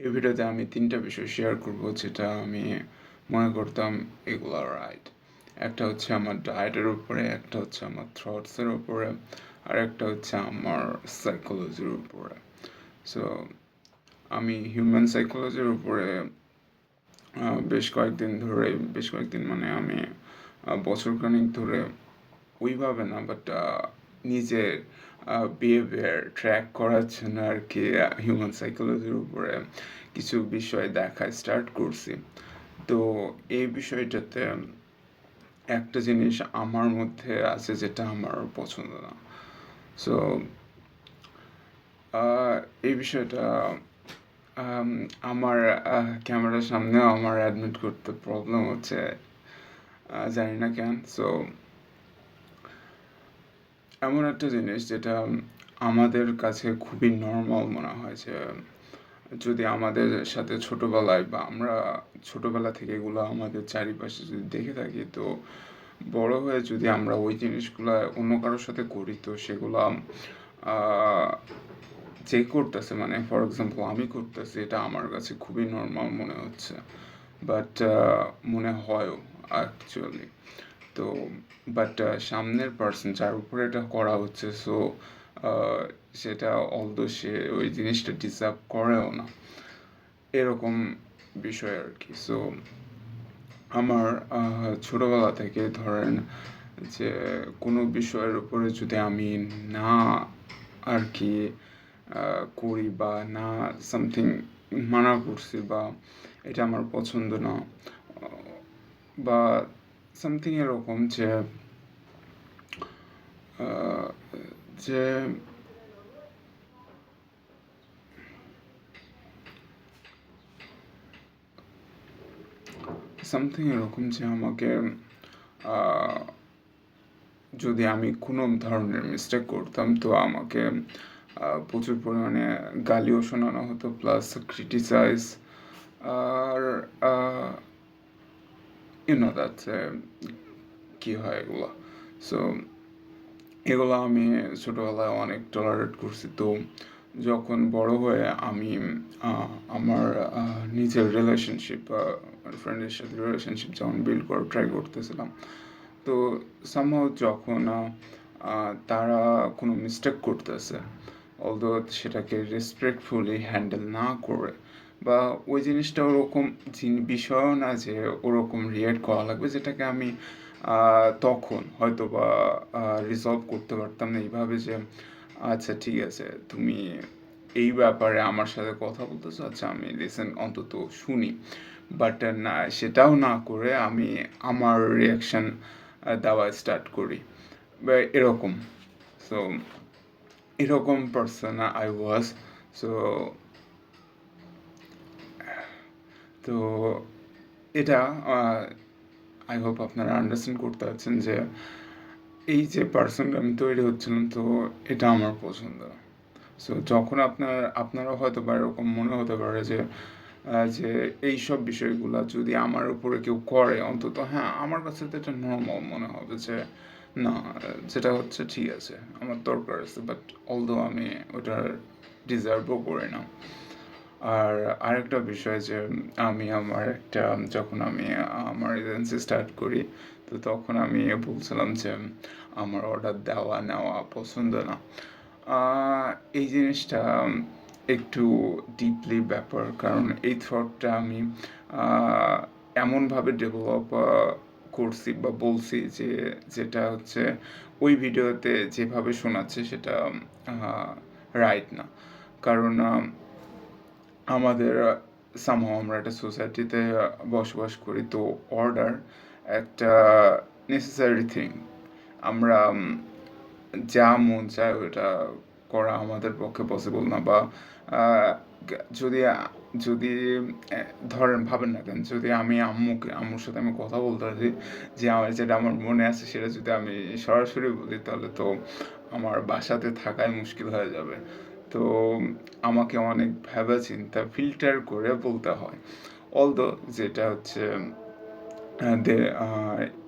এই ভিডিওতে আমি 3টা বিষয় শেয়ার করব যেটা আমি মনে করতাম এগুলো রাইট। একটা হচ্ছে আমার ডায়েটের উপরে, একটা হচ্ছে আমার থটসের উপরে, আর একটা হচ্ছে আমার সাইকোলজির উপরে। সো আমি হিউম্যান সাইকোলজির উপরে বেশ কয়েকদিন মানে আমি বছরখানেক ধরে ওইভাবে না, বাট নিজের বিহেভিয়ার ট্র্যাক করার জন্য আর কি হিউম্যান সাইকোলজির উপরে কিছু বিষয় দেখা স্টার্ট করছি। তো এই বিষয়টাতে একটা জিনিস আমার মধ্যে আছে যেটা আমার পছন্দ না। সো এই বিষয়টা আমার ক্যামেরার সামনেও আমার অ্যাডমিট করতে প্রবলেম হচ্ছে, জানি না কেন। সো এমন একটা জিনিস যেটা আমাদের কাছে খুবই নর্মাল মনে হয় যে যদি আমাদের সাথে ছোটোবেলায় বা আমরা ছোটোবেলা থেকে এগুলো আমাদের চারিপাশে যদি দেখে থাকি, তো বড় হয়ে যদি আমরা ওই জিনিসগুলো অন্য কারোর সাথে করি, তো সেগুলো যে করতেছে, মানে ফর এক্সাম্পল আমি করতেছি, এটা আমার কাছে খুবই নর্মাল মনে হচ্ছে, বাট মনে হয়ও অ্যাকচুয়ালি। তো বাট সামনের পার্সন যার উপরে এটা করা হচ্ছে, সো সেটা অলদো সে ওই জিনিসটা ডিজার্ভ করেও না, এরকম বিষয় আর কি। সো আমার ছোটোবেলা থেকে ধরেন যে কোনো বিষয়ের উপরে যদি আমি না আর কি করি বা না সামথিং মানা করছি বা এটা আমার পছন্দ না বা সামথিং এরকম যে যে সামথিং এরকম যে আমাকে যদি আমি কোনো ধরনের মিস্টেক করতাম, তো আমাকে প্রচুর পরিমাণে গালিও শোনানো হতো, প্লাস ক্রিটিসাইজ। আর ইউনো দ্যাট কী হয় এগুলো। সো এগুলো আমি ছোটোবেলায় অনেক টলারেট করছি। তো যখন বড় হয়ে আমি আমার নিজের রিলেশনশিপ, ফ্রেন্ডের সাথে রিলেশনশিপ যখন বিল্ড করার ট্রাই করতেছিলাম, তো সামহাও যখন তারা কোনো মিস্টেক করতেছে, অলদো সেটাকে রেসপেক্টফুলি হ্যান্ডেল না করে বা ওই জিনিসটা ওরকম বিষয়ও না যে ওরকম রিয়েক্ট করা লাগবে, যেটাকে আমি তখন হয়তো বা রিজলভ করতে পারতাম না এইভাবে যে আচ্ছা ঠিক আছে, তুমি এই ব্যাপারে আমার সাথে কথা বলতেছো, আচ্ছা আমি লিসেন অন্তত শুনি। বাট না, সেটাও না করে আমি আমার রিয়াকশান দেওয়া স্টার্ট করি বা এরকম। সো এরকম পার্সন আই ওয়াজ। সো তো এটা আই হোপ আপনারা আন্ডারস্ট্যান্ড করতে পারছেন যে এই যে পার্সনটা আমি তৈরি হচ্ছিলাম, তো এটা আমার পছন্দ। সো যখন আপনারা হয়তো বা এরকম মনে হতে পারে যে যে এইসব বিষয়গুলো যদি আমার উপরে কেউ করে, অন্তত হ্যাঁ আমার কাছে তো এটা নর্মাল মনে হবে যে না, যেটা হচ্ছে ঠিক আছে, আমার দরকার আছে, বাট অলদো আমি ওটার ডিজার্ভও করি না। আর আরেকটা বিষয় যে আমি যখন আমি আমার এজেন্সি স্টার্ট করি, তো তখন আমি বলছিলাম যে আমার অর্ডার দেওয়া নেওয়া পছন্দ না। এই জিনিসটা একটু ডিপলি ব্যাপার, কারণ এই থটটা আমি এমনভাবে ডেভেলপ করছি বা বলছি যে যেটা হচ্ছে ওই ভিডিওতে যেভাবে শোনাচ্ছে সেটা রাইট না। কারণ আমাদের সামহাও আমরা একটা সোসাইটিতে বসবাস করি, তো অর্ডার একটা নেসেসারি থিং। আমরা যা মন চায় ওটা করা আমাদের পক্ষে পসিবল না। বা যদি যদি ধরেন ভাবেন না কেন, যদি আমি আম্মুর সাথে আমি কথা বলতে পারি যে যেটা আমার মনে আছে সেটা যদি আমি সরাসরি বলি, তাহলে তো আমার বাসাতে থাকাই মুশকিল হয়ে যাবে। তো আমাকে অনেক ভেবে চিন্তা ফিল্টার করে বলতে হয়। অলদো যেটা হচ্ছে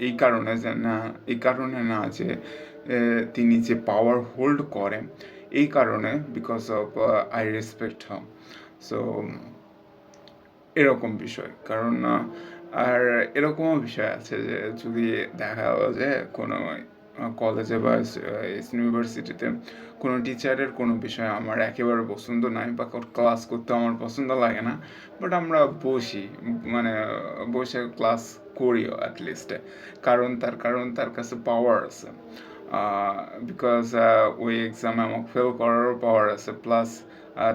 এই কারণে যে না, এই কারণে না যে তিনি যে পাওয়ার হোল্ড করেন, এই কারণে বিকজ অফ আই রেসপেক্ট হাম। সো এরকম বিষয়। কারণ আর এরকমও বিষয় আছে যে যদি দেখা গেল যে কোনো কলেজে বা ইউনিভার্সিটিতে কোনো টিচারের কোনো বিষয় আমার একেবারে পছন্দ নাই বা ক্লাস করতে আমার পছন্দ লাগে না, বাট আমরা বসি, মানে বসে ক্লাস করিও অ্যাটলিস্টে। কারণ তার কাছে পাওয়ার আছে, বিকজ ওই এক্সামে আমাকে ফেল করারও পাওয়ার আছে, প্লাস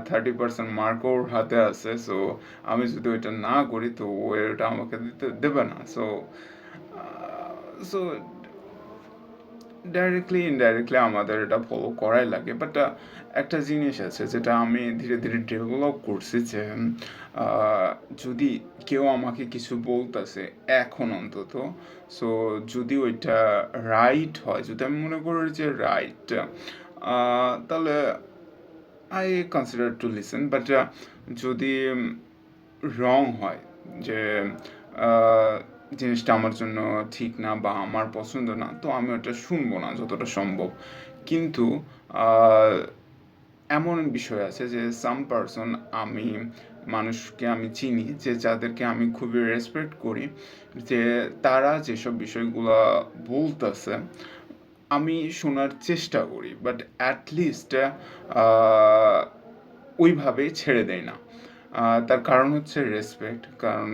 30% মার্কও ওর হাতে আছে। সো আমি যদি ওইটা না করি তো ও এটা আমাকে দেবে না। সো সো ডাইরেক্টলি ইনডাইরেক্টলি আমাদের এটা ফলো করাই লাগে। বাট একটা জিনিস আছে যেটা আমি ধীরে ধীরে ডেভেলপ করছি, যে যদি কেউ আমাকে কিছু বলতেছে এখন অন্তত, সো যদি ওইটা রাইট হয়, যদি আমি মনে করি যে রাইট, তাহলে I consider to listen. But যদি রং হয়, যে জিনিসটা আমার জন্য ঠিক না বা আমার পছন্দ না, তো আমি ওটা শুনবো না যতটা সম্ভব। কিন্তু এমন বিষয় আছে যে সাম পারসন, আমি মানুষকে আমি চিনি যে যাদেরকে আমি খুবই রেসপেক্ট করি, যে তারা যেসব বিষয়গুলো বলতেছে আমি শোনার চেষ্টা করি, বাট অ্যাটলিস্ট ওইভাবে ছেড়ে দেয় না। তার কারণ হচ্ছে রেসপেক্ট। কারণ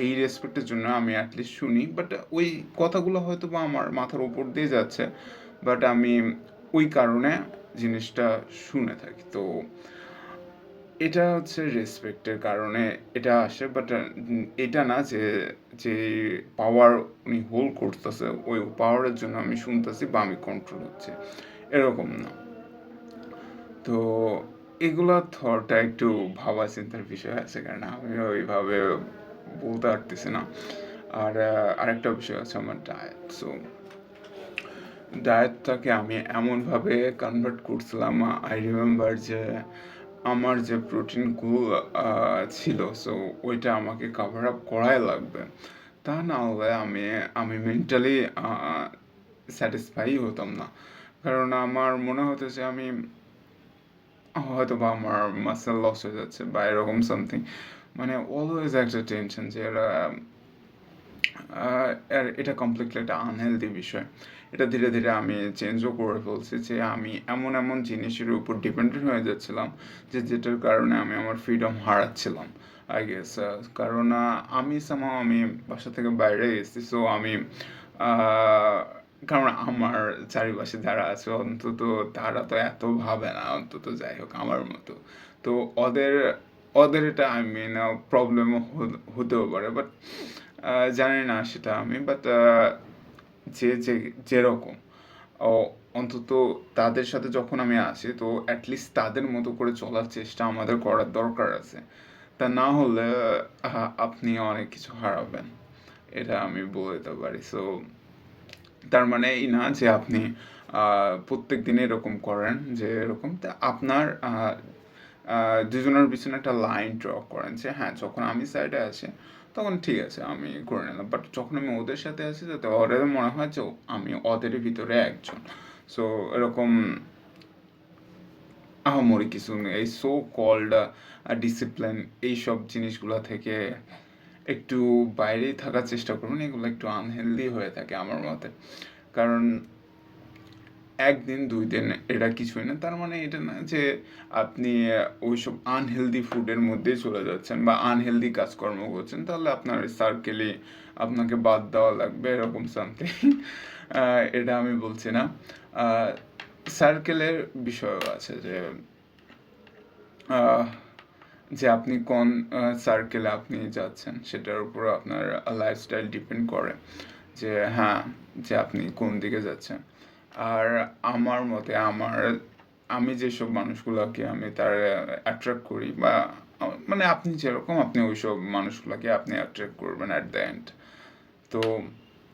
এই রেসপেক্টের জন্য আমি অ্যাটলিস্ট শুনি, বাট ওই কথাগুলো হয়তো বা আমার মাথার উপর দিয়ে যাচ্ছে, বাট আমি ওই কারণে জিনিসটা শুনে থাকি। তো এটা হচ্ছে রেসপেক্টের কারণে এটা আসে, বাট এটা না যে যে পাওয়ার উনি হোল্ড করতেছে ওই পাওয়ারের জন্য আমি শুনতেছি বা আমি কন্ট্রোল হচ্ছে, এরকম না। তো এগুলা থটটা একটু ভাবা চিন্তার বিষয় আছে, কারণ আমি ওইভাবে বলতে পারতেছি না। আর আরেকটা বিষয় আছে আমার ডায়েট। সো ডায়েটটাকে আমি এমনভাবে কনভার্ট করছিলাম, আই রিমেম্বার যে আমার যে প্রোটিনগুলো ছিল, সো ওইটা আমাকে কাভার আপ করাই লাগবে। তা না হলে আমি মেন্টালি স্যাটিসফাই হতাম না। কারণ আমার মনে হতো যে আমি হয়তো বা আমার মাসেল লস হয়ে যাচ্ছে বা এরকম সামথিং, মানে অলওয়েজ একটা টেনশন যে এরা আর এটা কমপ্লিটলি একটা আনহেলদি বিষয়। এটা ধীরে ধীরে আমি চেঞ্জও করে ফেলছি, যে আমি এমন এমন জিনিসের উপর ডিপেন্ডেন্ট হয়ে যাচ্ছিলাম যেটার কারণে আমি আমার ফ্রিডম হারাচ্ছিলাম, আই গেস। কারণ আমি বাসা থেকে বাইরে গেছি, সো আমি কারণ আমার চারিপাশে যারা আছে অন্তত তারা তো এত ভাবে না, অন্তত যাই হোক আমার মতো। তো ওদের ওদের এটা আই মিন প্রবলেমও হতেও পারে, বাট জানি না সেটা আমি। বাট যেরকম ও অন্তত তাদের সাথে যখন আমি আসি, তো অ্যাটলিস্ট তাদের মতো করে চলার চেষ্টা আমাদের করার দরকার আছে। তা না হলে আপনি অনেক কিছু হারাবেন, এটা আমি বলে দিতে পারি। সো তার মানে এই না যে আপনি প্রত্যেক দিন এরকম করেন, যে এরকম তা আপনার দুজনের পিছনে একটা লাইন ড্র করেন, যে হ্যাঁ যখন আমি সাইডে আছি তখন ঠিক আছে আমি করে নিলাম, বাট যখন আমি ওদের সাথে আছি যাতে ওদের মনে হয় যে আমি ওদের ভিতরে একজন। সো এরকম আহামরি কিছু নেই, এই সো কল্ড ডিসিপ্লিন এইসব জিনিসগুলো থেকে একটু বাইরেই থাকার চেষ্টা করবেন। এগুলো একটু আনহেলদি হয়ে থাকে আমার মতে। কারণ একদিন দুই দিন এটা কিছুই না, তার মানে এটা না যে আপনি ওইসব আনহেলদি ফুডের মধ্যেই চলে যাচ্ছেন বা আনহেলদি কাজকর্ম করছেন, তাহলে আপনার সার্কেলে আপনাকে বাদ দেওয়া লাগবে, এরকম সামথিং। এটা আমি বলছি না। সার্কেলের বিষয়ও আছে, যে যে আপনি কোন সার্কেলে আপনি যাচ্ছেন সেটার উপর আপনার লাইফস্টাইল ডিপেন্ড করে, যে হ্যাঁ যে আপনি কোন দিকে যাচ্ছেন। আর আমার মতে আমি যেসব মানুষগুলোকে আমি তার অ্যাট্রাক্ট করি বা মানে আপনি যেরকম আপনি ওইসব মানুষগুলোকে আপনি অ্যাট্রাক্ট করবেন অ্যাট দ্য এন্ড। তো